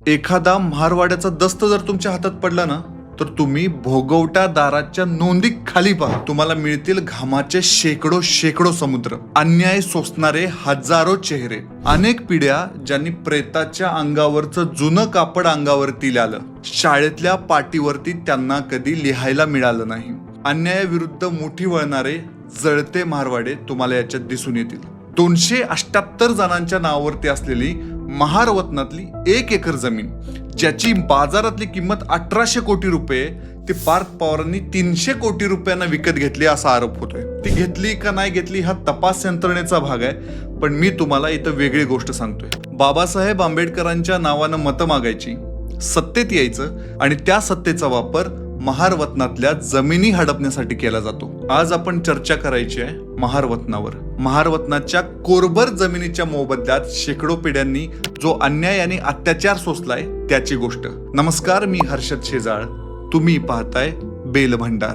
एखादा महारवाड्याचा दस्त जर तुमच्या हातात पडला ना, तर तुम्ही भोगवटा दाराच्या नोंदी खाली पहा. तुम्हाला मिळतील घामाचे शेकडो समुद्र, अन्याय सोसणारे हजारो चेहरे, अनेक पिढ्या ज्यांनी प्रेताच्या अंगावरचं जुनं कापड अंगावरती आलं, शाळेतल्या पाटीवरती त्यांना कधी लिहायला मिळालं नाही. अन्यायाविरुद्ध मुठी वळणारे जळते महारवाडे तुम्हाला याच्यात दिसून येतील. 278 जणांच्या नावावरती असलेली महारवतनातली 1 एकर जमीन, ज्याची बाजारातली किंमत 1800 कोटी रुपये, ती पार्थ पवारांनी 300 कोटी रुपयांना विकत घेतली असा आरोप होतोय. ती घेतली का नाही घेतली हा तपास यंत्रणेचा भाग आहे, पण मी तुम्हाला इथं वेगळी गोष्ट सांगतोय. बाबासाहेब आंबेडकरांच्या नावानं मतं मागायची, सत्तेत यायचं आणि त्या सत्तेचा वापर महारवतनातल्या जमिनी हडपण्यासाठी केला जातो. आज आपण चर्चा करायची आहे महारवतनावर. महारवतनाच्या कोरभर जमिनीच्या मोबदल्यात शेकडो पिढ्यांनी जो अन्याय आणि अत्याचार सोसलाय त्याची गोष्ट. नमस्कार, मी हर्षद शेजाळ. तुम्ही पाहताय बेलभंडार.